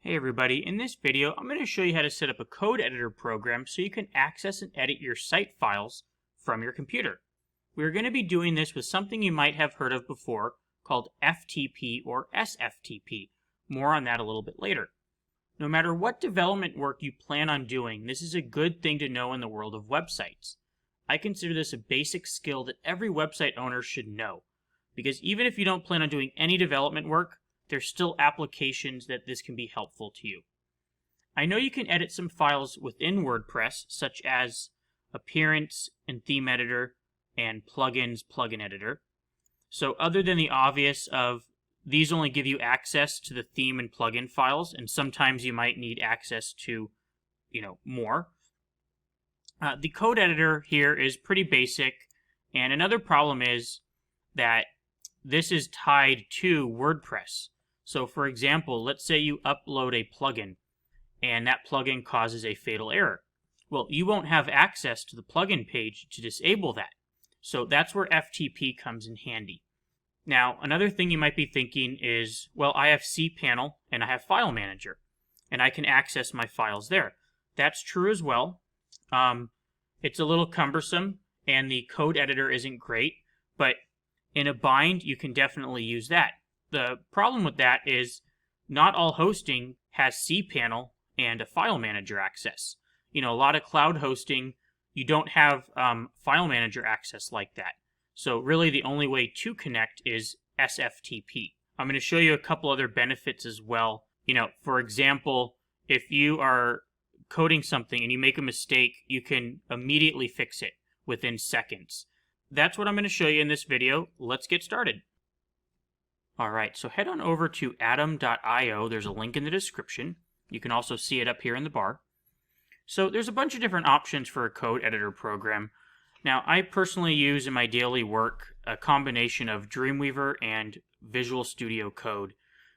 Hey everybody, in this video I'm going to show you how to set up a code editor program so you can access and edit your site files from your computer. We're going to be doing this with something you might have heard of before called FTP or SFTP. More on that a little bit later. No matter what development work you plan on doing, this is a good thing to know in the world of websites. I consider this a basic skill that every website owner should know, because even if you don't plan on doing any development work, there's still applications that this can be helpful to you. I know you can edit some files within WordPress, such as appearance and theme editor and plugins plugin editor. So other than the obvious of these only give you access to the theme and plugin files, and sometimes you might need access to, more. The code editor here is pretty basic, and another problem is that this is tied to WordPress. So for example, let's say you upload a plugin and that plugin causes a fatal error. Well, you won't have access to the plugin page to disable that. So that's where FTP comes in handy. Now, another thing you might be thinking is, well, I have cPanel and I have File Manager and I can access my files there. That's true as well. It's a little cumbersome and the code editor isn't great, but in a bind, you can definitely use that. The problem with that is not all hosting has cPanel and a file manager access. A lot of cloud hosting, you don't have file manager access like that. So really the only way to connect is SFTP. I'm going to show you a couple other benefits as well. For example, if you are coding something and you make a mistake, you can immediately fix it within seconds. That's what I'm going to show you in this video. Let's get started. Alright, so head on over to atom.io. There's a link in the description. You can also see it up here in the bar. So there's a bunch of different options for a code editor program. Now, I personally use in my daily work a combination of Dreamweaver and Visual Studio Code.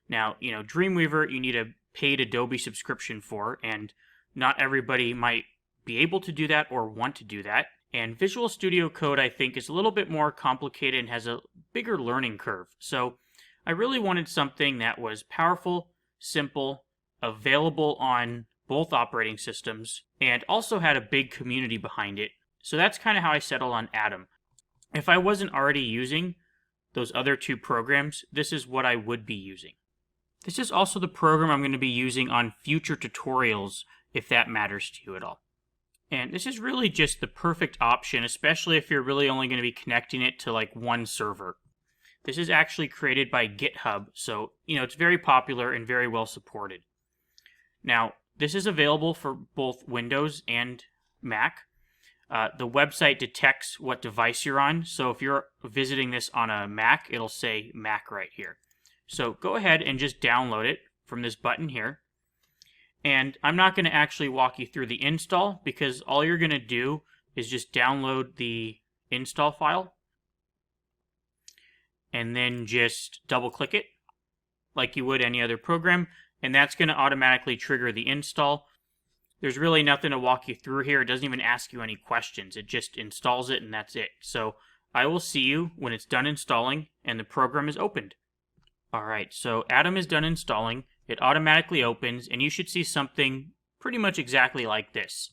Now, Dreamweaver you need a paid Adobe subscription for, and not everybody might be able to do that or want to do that. And Visual Studio Code, I think, is a little bit more complicated and has a bigger learning curve. So I really wanted something that was powerful, simple, available on both operating systems, and also had a big community behind it. So that's kind of how I settled on Atom. If I wasn't already using those other two programs, this is what I would be using. This is also the program I'm going to be using on future tutorials, if that matters to you at all. And this is really just the perfect option, especially if you're really only going to be connecting it to like one server. This is actually created by GitHub, so it's very popular and very well supported. Now, this is available for both Windows and Mac. The website detects what device you're on, so if you're visiting this on a Mac, it'll say Mac right here. So go ahead and just download it from this button here. And I'm not going to actually walk you through the install, because all you're going to do is just download the install file and then just double click it like you would any other program, and that's going to automatically trigger the install. There's really nothing to walk you through here. It doesn't even ask you any questions. It just installs it and that's it. So I will see you when it's done installing and the program is opened. Alright, so Atom is done installing. It automatically opens and you should see something pretty much exactly like this.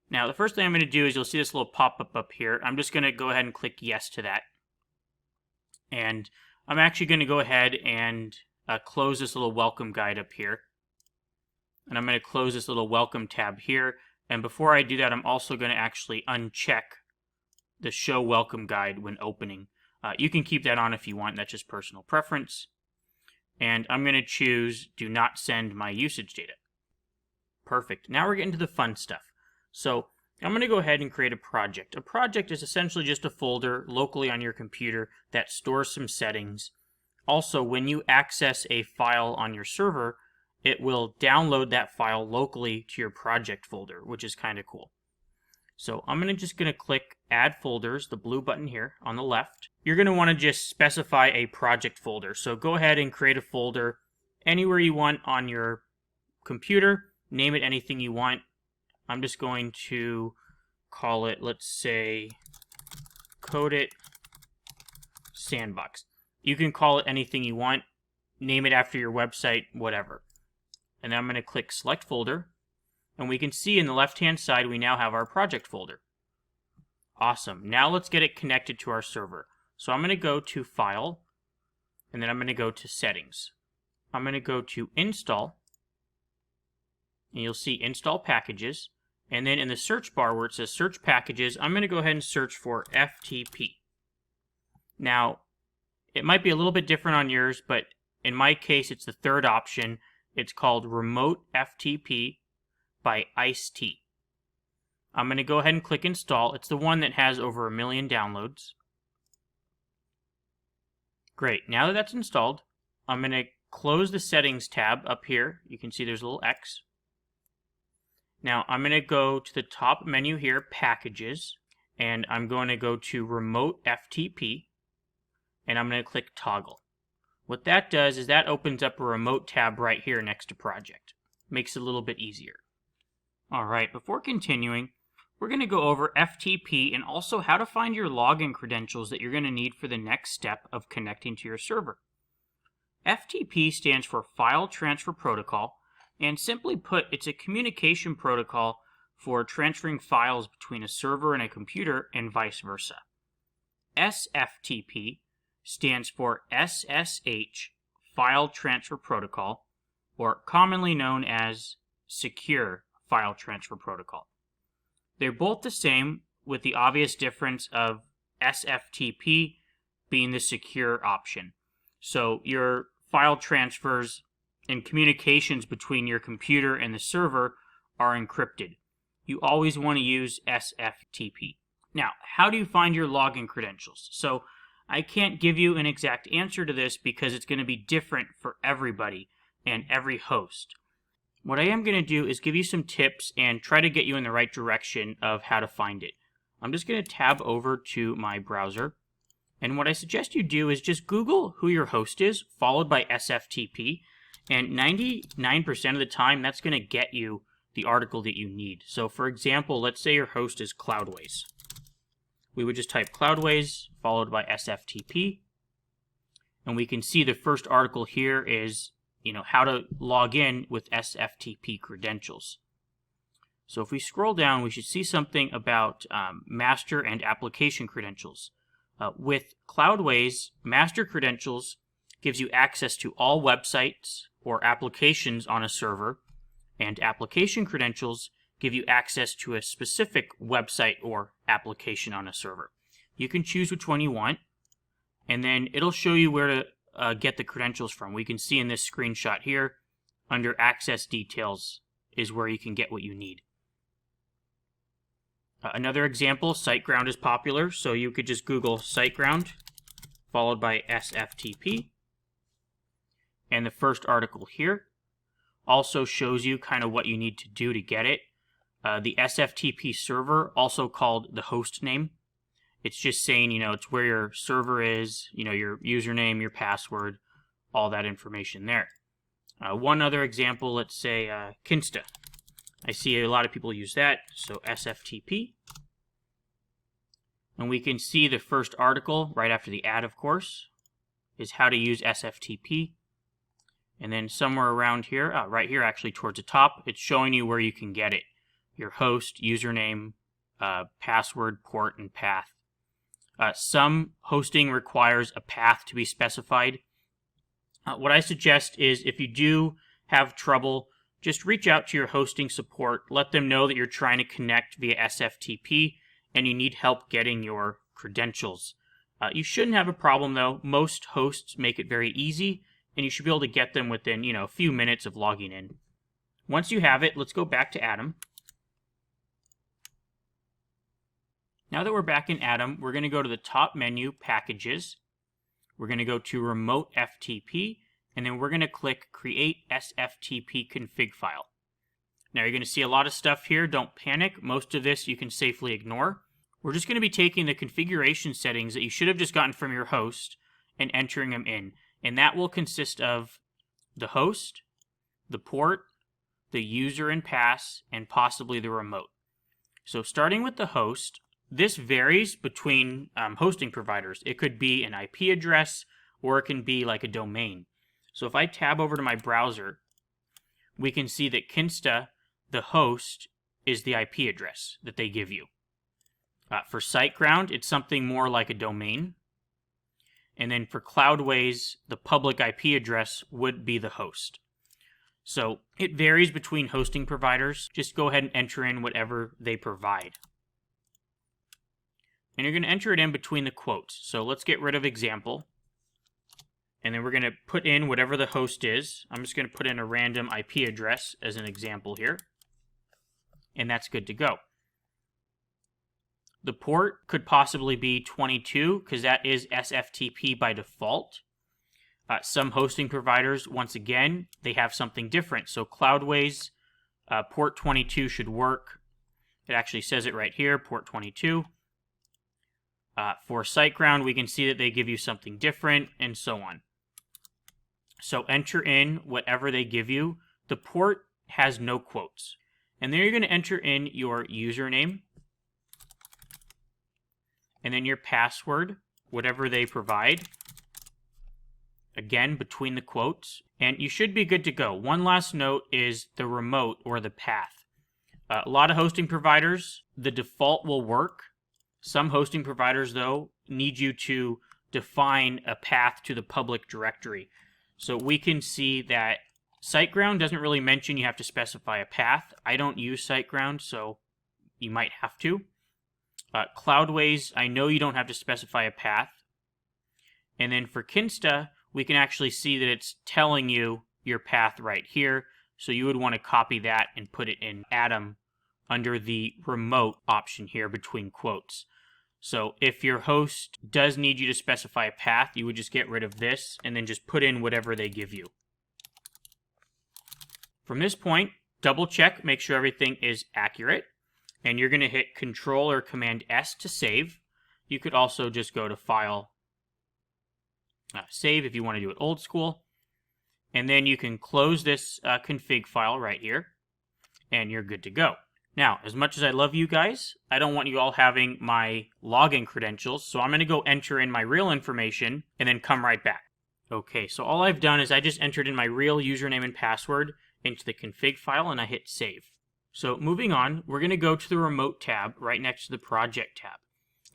Now the first thing I'm going to do is you'll see this little pop-up up here. I'm just going to go ahead and click yes to that. And I'm actually going to go ahead and close this little welcome guide up here. And I'm going to close this little welcome tab here. And before I do that, I'm also going to actually uncheck the show welcome guide when opening. You can keep that on if you want. That's just personal preference. And I'm going to choose do not send my usage data. Perfect. Now we're getting to the fun stuff. So I'm going to go ahead and create a project. A project is essentially just a folder locally on your computer that stores some settings. Also, when you access a file on your server, it will download that file locally to your project folder, which is kind of cool. So I'm just going to click Add Folders, the blue button here on the left. You're going to want to just specify a project folder. So go ahead and create a folder anywhere you want on your computer. Name it anything you want. I'm just going to call it, let's say, Code It Sandbox. You can call it anything you want. Name it after your website, whatever. and then I'm going to click Select Folder, and we can see in the left-hand side we now have our project folder. Awesome. Now let's get it connected to our server. So I'm going to go to File, and then I'm going to go to Settings. I'm going to go to Install, and you'll see Install Packages. And then in the search bar where it says Search Packages, I'm going to go ahead and search for FTP. Now, it might be a little bit different on yours, but in my case, it's the third option. It's called Remote FTP by Ice-T. I'm going to go ahead and click Install. It's the one that has over 1 million downloads. Great. Now that that's installed, I'm going to close the Settings tab up here. You can see there's a little X. Now I'm going to go to the top menu here, Packages, and I'm going to go to Remote FTP, and I'm going to click Toggle. What that does is that opens up a remote tab right here next to Project. Makes it a little bit easier. Alright, before continuing, we're going to go over FTP and also how to find your login credentials that you're going to need for the next step of connecting to your server. FTP stands for File Transfer Protocol, and simply put, it's a communication protocol for transferring files between a server and a computer and vice versa. SFTP stands for SSH, File Transfer Protocol, or commonly known as Secure File Transfer Protocol. They're both the same, with the obvious difference of SFTP being the secure option. So your file transfers and communications between your computer and the server are encrypted. You always want to use SFTP. Now, how do you find your login credentials? So I can't give you an exact answer to this because it's going to be different for everybody and every host. What I am going to do is give you some tips and try to get you in the right direction of how to find it. I'm just going to tab over to my browser, and what I suggest you do is just Google who your host is, followed by SFTP, and 99% of the time that's going to get you the article that you need. So for example, let's say your host is Cloudways. We would just type Cloudways followed by SFTP, and we can see the first article here is how to log in with SFTP credentials. So if we scroll down, we should see something about master and application credentials. With Cloudways, master credentials gives you access to all websites or applications on a server, and application credentials give you access to a specific website or application on a server. You can choose which one you want, and then it'll show you where to get the credentials from. We can see in this screenshot here, under Access Details is where you can get what you need. Another example, SiteGround is popular, so you could just Google SiteGround, followed by SFTP. And the first article here also shows you kind of what you need to do to get it. The SFTP server, also called the host name, it's just saying, it's where your server is, your username, your password, all that information there. One other example, let's say Kinsta. I see a lot of people use that, so SFTP. And we can see the first article, right after the ad, of course, is how to use SFTP. And then somewhere around here, right here actually towards the top, it's showing you where you can get it. Your host, username, password, port, and path. Some hosting requires a path to be specified. What I suggest is if you do have trouble, just reach out to your hosting support. Let them know that you're trying to connect via SFTP and you need help getting your credentials. You shouldn't have a problem though. Most hosts make it very easy and you should be able to get them within, a few minutes of logging in. Once you have it, let's go back to Atom. Now that we're back in Atom, we're going to go to the top menu, Packages. We're going to go to Remote FTP, and then we're going to click Create SFTP Config File. Now you're going to see a lot of stuff here. Don't panic. Most of this you can safely ignore. We're just going to be taking the configuration settings that you should have just gotten from your host and entering them in. And that will consist of the host, the port, the user and pass, and possibly the remote. So starting with the host, this varies between hosting providers. It could be an IP address or it can be like a domain. So if I tab over to my browser, we can see that Kinsta, the host, is the IP address that they give you. For SiteGround, it's something more like a domain. And then for Cloudways, the public IP address would be the host. So it varies between hosting providers. Just go ahead and enter in whatever they provide. And you're going to enter it in between the quotes. So let's get rid of example. And then we're going to put in whatever the host is. I'm just going to put in a random IP address as an example here. And that's good to go. The port could possibly be 22 because that is SFTP by default. Some hosting providers, once again, they have something different. So Cloudways, port 22 should work. It actually says it right here, port 22. For SiteGround, we can see that they give you something different, and so on. So enter in whatever they give you. The port has no quotes. And then you're going to enter in your username, and then your password, whatever they provide. Again, between the quotes. And you should be good to go. One last note is the remote or the path. A lot of hosting providers, the default will work. Some hosting providers, though, need you to define a path to the public directory. So we can see that SiteGround doesn't really mention you have to specify a path. I don't use SiteGround, so you might have to. Cloudways, I know you don't have to specify a path. And then for Kinsta, we can actually see that it's telling you your path right here. So you would want to copy that and put it in Atom under the remote option here between quotes. So if your host does need you to specify a path, you would just get rid of this and then just put in whatever they give you. From this point, double check, make sure everything is accurate. And you're going to hit Control or Command S to save. You could also just go to File, Save if you want to do it old school. And then you can close this config file right here. And you're good to go. Now, as much as I love you guys, I don't want you all having my login credentials. So I'm going to go enter in my real information and then come right back. Okay, so all I've done is I just entered in my real username and password into the config file and I hit save. So moving on, we're going to go to the remote tab right next to the project tab.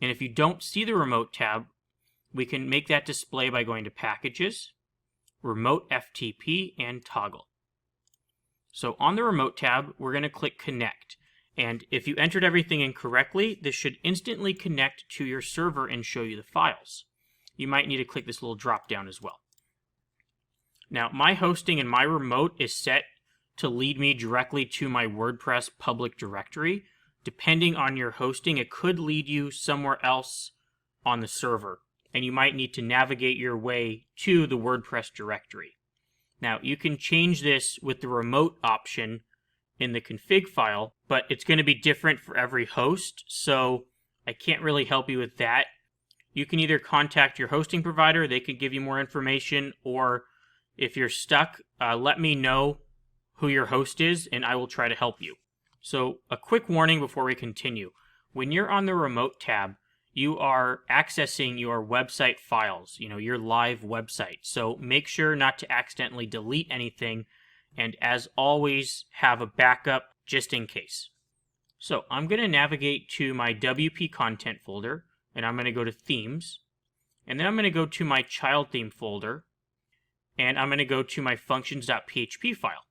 And if you don't see the remote tab, we can make that display by going to packages, remote FTP, and toggle. So on the remote tab, we're going to click connect. And if you entered everything in correctly, this should instantly connect to your server and show you the files. You might need to click this little drop down as well. Now, my hosting and my remote is set to lead me directly to my WordPress public directory. Depending on your hosting, it could lead you somewhere else on the server, and you might need to navigate your way to the WordPress directory. Now, you can change this with the remote option in the config file, but it's going to be different for every host, so I can't really help you with that. You can either contact your hosting provider, they can give you more information, or if you're stuck, let me know who your host is, and I will try to help you. So a quick warning before we continue. When you're on the remote tab, you are accessing your website files, your live website. So make sure not to accidentally delete anything, and as always, have a backup just in case. So I'm going to navigate to my WP content folder, and I'm going to go to themes, and then I'm going to go to my child theme folder, and I'm going to go to my functions.php file.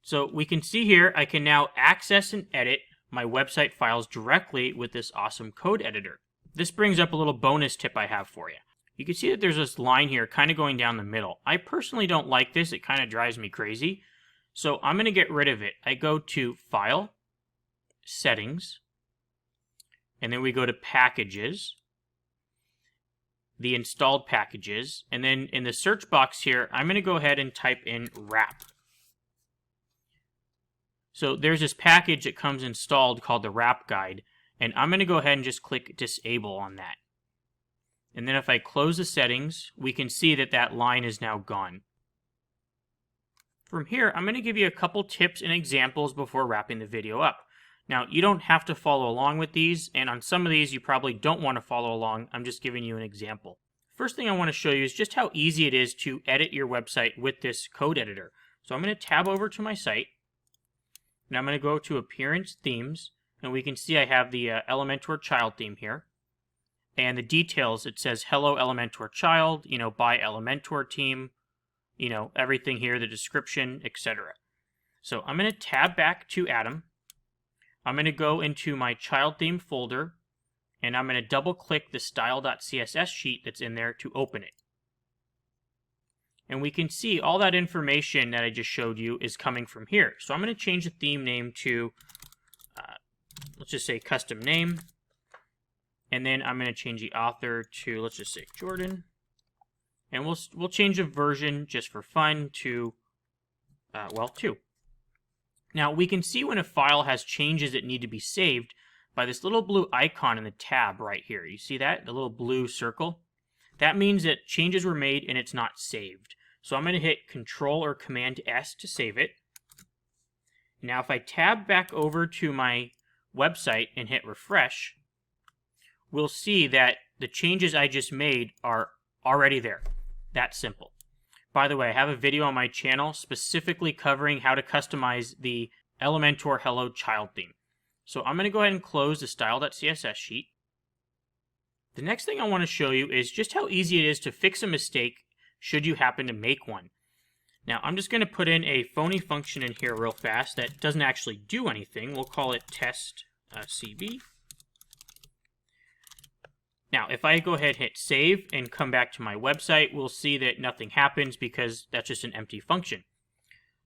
So we can see here, I can now access and edit my website files directly with this awesome code editor. This brings up a little bonus tip I have for you. You can see that there's this line here kind of going down the middle. I personally don't like this. It kind of drives me crazy. So I'm going to get rid of it. I go to File, Settings, and then we go to Packages, the installed packages, and then in the search box here, I'm going to go ahead and type in wrap. So there's this package that comes installed called the wrap guide, and I'm going to go ahead and just click disable on that. And then if I close the settings, we can see that that line is now gone. From here, I'm going to give you a couple tips and examples before wrapping the video up. Now, you don't have to follow along with these, and on some of these you probably don't want to follow along. I'm just giving you an example. First thing I want to show you is just how easy it is to edit your website with this code editor. So I'm going to tab over to my site, and I'm going to go to Appearance Themes, and we can see I have the Elementor child theme here. And the details, it says Hello Elementor Child, by Elementor team, everything here, the description, etc. So I'm going to tab back to Atom. I'm going to go into my child theme folder, and I'm going to double click the style.css sheet that's in there to open it. And we can see all that information that I just showed you is coming from here. So I'm going to change the theme name to, let's just say custom name. And then I'm going to change the author to, let's just say Jordan. And we'll change the version just for fun to, 2. Now we can see when a file has changes that need to be saved by this little blue icon in the tab right here. You see that? The little blue circle? That means that changes were made and it's not saved. So I'm going to hit Control or Command S to save it. Now if I tab back over to my website and hit refresh, we'll see that the changes I just made are already there. That simple. By the way, I have a video on my channel specifically covering how to customize the Elementor Hello Child theme. So I'm going to go ahead and close the style.css sheet. The next thing I want to show you is just how easy it is to fix a mistake should you happen to make one. Now I'm just going to put in a phony function in here real fast that doesn't actually do anything. We'll call it test CB. Now, if I go ahead and hit save and come back to my website, we'll see that nothing happens because that's just an empty function.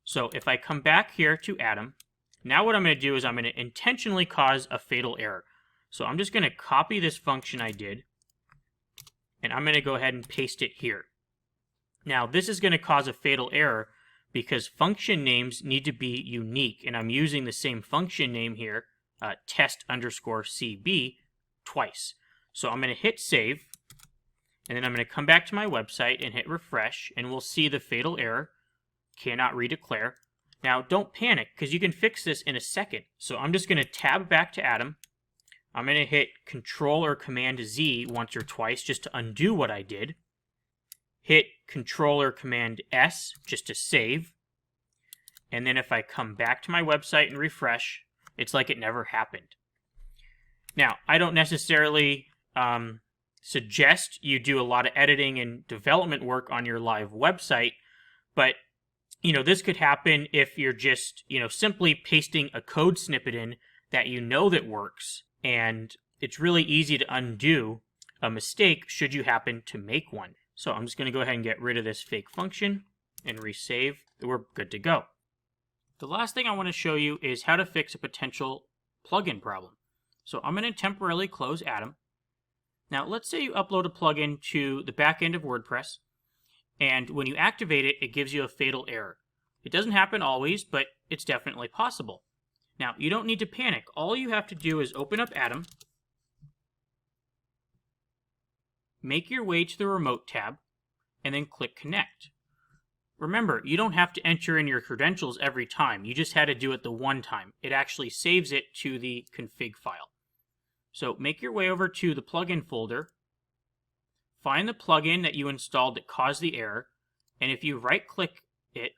So if I come back here to Atom, now what I'm going to do is I'm going to intentionally cause a fatal error. So I'm just going to copy this function I did, and I'm going to go ahead and paste it here. Now, this is going to cause a fatal error because function names need to be unique, and I'm using the same function name here, test_CB, twice. So I'm going to hit save, and then I'm going to come back to my website and hit refresh, and we'll see the fatal error, cannot redeclare. Now, don't panic, because you can fix this in a second. So I'm just going to tab back to Atom. I'm going to hit Control or Command Z once or twice just to undo what I did. Hit Control or Command S just to save. And then if I come back to my website and refresh, it's like it never happened. Now, I don't necessarily suggest you do a lot of editing and development work on your live website, but this could happen if you're just simply pasting a code snippet in that that works, and it's really easy to undo a mistake should you happen to make one. So I'm just going to go ahead and get rid of this fake function and resave. We're good to go. The last thing I want to show you is how to fix a potential plugin problem. So I'm going to temporarily close Atom. Now, let's say you upload a plugin to the back end of WordPress, and when you activate it, it gives you a fatal error. It doesn't happen always, but it's definitely possible. Now, you don't need to panic. All you have to do is open up Atom, make your way to the Remote tab, and then click Connect. Remember, you don't have to enter in your credentials every time. You just had to do it the one time. It actually saves it to the config file. So make your way over to the plugin folder, find the plugin that you installed that caused the error, and if you right-click it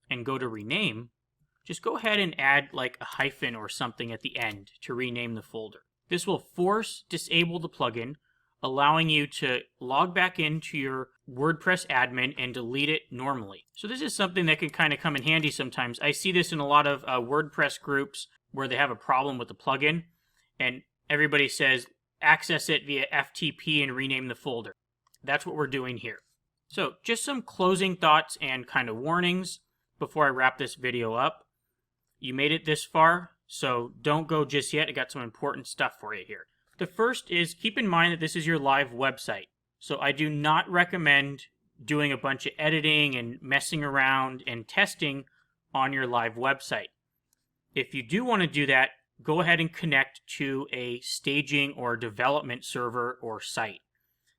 and go to rename, just go ahead and add like a hyphen or something at the end to rename the folder. This will force disable the plugin, allowing you to log back into your WordPress admin and delete it normally. So this is something that can kind of come in handy sometimes. I see this in a lot of WordPress groups where they have a problem with the plugin, and everybody says, access it via FTP and rename the folder. That's what we're doing here. So just some closing thoughts and kind of warnings before I wrap this video up. You made it this far, so don't go just yet. I got some important stuff for you here. The first is keep in mind that this is your live website. So I do not recommend doing a bunch of editing and messing around and testing on your live website. If you do want to do that, go ahead and connect to a staging or development server or site.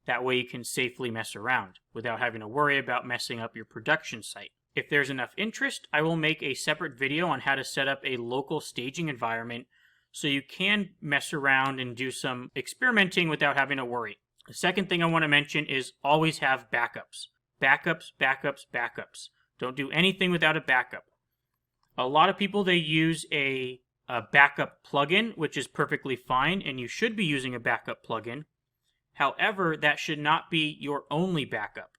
That way you can safely mess around without having to worry about messing up your production site. If there's enough interest, I will make a separate video on how to set up a local staging environment so you can mess around and do some experimenting without having to worry. The second thing I want to mention is always have backups. Backups, backups, backups. Don't do anything without a backup. A lot of people, they use a backup plugin, which is perfectly fine, and you should be using a backup plugin. However, that should not be your only backup.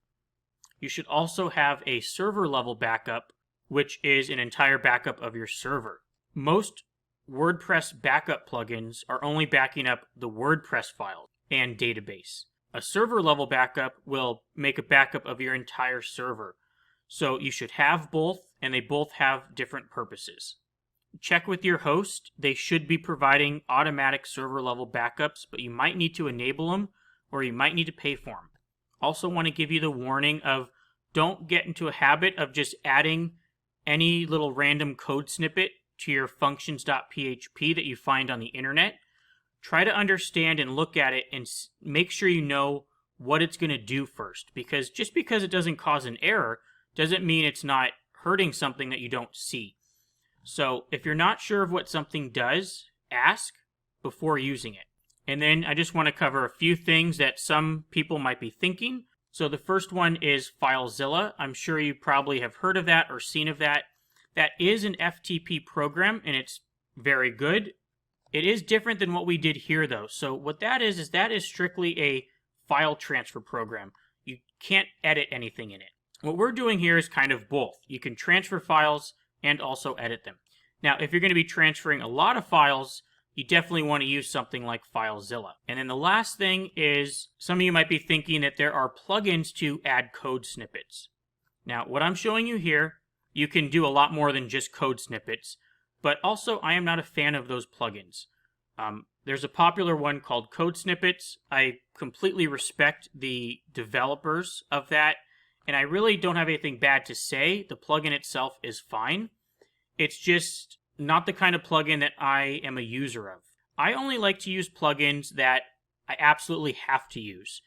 You should also have a server level backup, which is an entire backup of your server. Most WordPress backup plugins are only backing up the WordPress file and database. A server level backup will make a backup of your entire server. So you should have both, and they both have different purposes. Check with your host. They should be providing automatic server level backups, but you might need to enable them or you might need to pay for them. Also want to give you the warning of don't get into a habit of just adding any little random code snippet to your functions.php that you find on the internet. Try to understand and look at it and make sure you know what it's going to do first, because just because it doesn't cause an error doesn't mean it's not hurting something that you don't see. So if you're not sure of what something does, ask before using it. And then I just want to cover a few things that some people might be thinking. So the first one is FileZilla. I'm sure you probably have heard of that or seen of that. That is an FTP program, and it's very good. It is different than what we did here, though. So what that is that is strictly a file transfer program. You can't edit anything in it. What we're doing here is kind of both. You can transfer files and also edit them. Now, if you're going to be transferring a lot of files, you definitely want to use something like FileZilla. And then the last thing is, some of you might be thinking that there are plugins to add code snippets. Now, what I'm showing you here, you can do a lot more than just code snippets, but also I am not a fan of those plugins. There's a popular one called Code Snippets. I completely respect the developers of that, and I really don't have anything bad to say. The plugin itself is fine. It's just not the kind of plugin that I am a user of. I only like to use plugins that I absolutely have to use.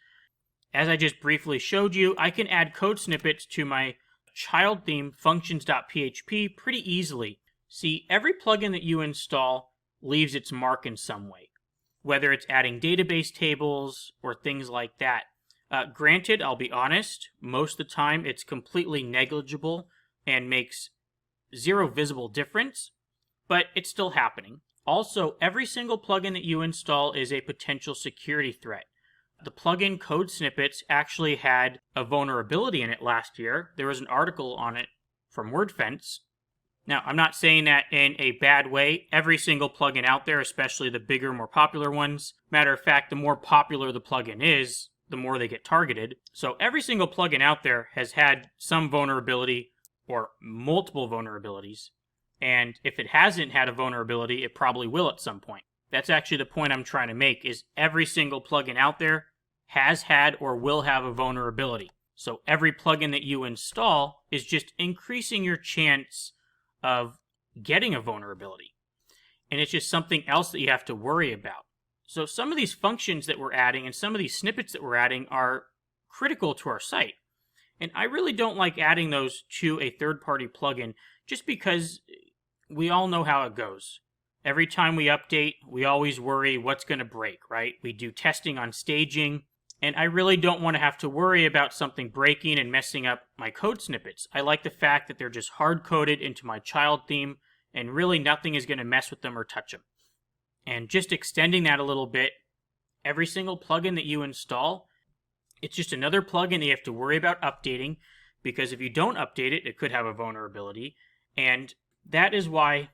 As I just briefly showed you, I can add code snippets to my child theme functions.php pretty easily. See, every plugin that you install leaves its mark in some way, whether it's adding database tables or things like that. Granted, I'll be honest, most of the time it's completely negligible and makes zero visible difference, but it's still happening. Also, every single plugin that you install is a potential security threat. The plugin Code Snippets actually had a vulnerability in it last year. There was an article on it from Wordpress. Now, I'm not saying that in a bad way. Every single plugin out there, especially the bigger, more popular ones. Matter of fact, the more popular the plugin is, the more they get targeted. So every single plugin out there has had some vulnerability or multiple vulnerabilities. And if it hasn't had a vulnerability, it probably will at some point. That's actually the point I'm trying to make, is every single plugin out there has had or will have a vulnerability. So every plugin that you install is just increasing your chance of getting a vulnerability. And it's just something else that you have to worry about. So some of these functions that we're adding and some of these snippets that we're adding are critical to our site. And I really don't like adding those to a third-party plugin just because we all know how it goes. Every time we update, we always worry what's going to break, right? We do testing on staging, and I really don't want to have to worry about something breaking and messing up my code snippets. I like the fact that they're just hard-coded into my child theme, and really nothing is going to mess with them or touch them. And just extending that a little bit, every single plugin that you install, it's just another plugin that you have to worry about updating, because if you don't update it, it could have a vulnerability. And that is why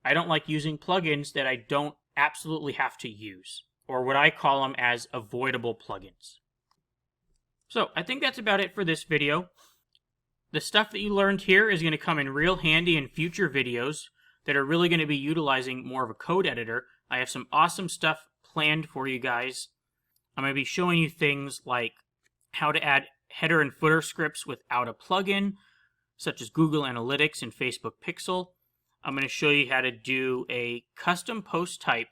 I don't like using plugins that I don't absolutely have to use, or what I call them as avoidable plugins. So I think that's about it for this video. The stuff that you learned here is going to come in real handy in future videos that are really going to be utilizing more of a code editor. I have some awesome stuff planned for you guys. I'm going to be showing you things like how to add header and footer scripts without a plugin, such as Google Analytics and Facebook Pixel. I'm going to show you how to do a custom post type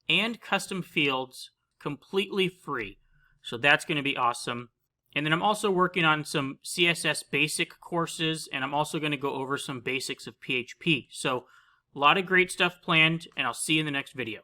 and custom fields completely free. So that's going to be awesome. And then I'm also working on some CSS basic courses, and I'm also going to go over some basics of PHP. So a lot of great stuff planned, and I'll see you in the next video.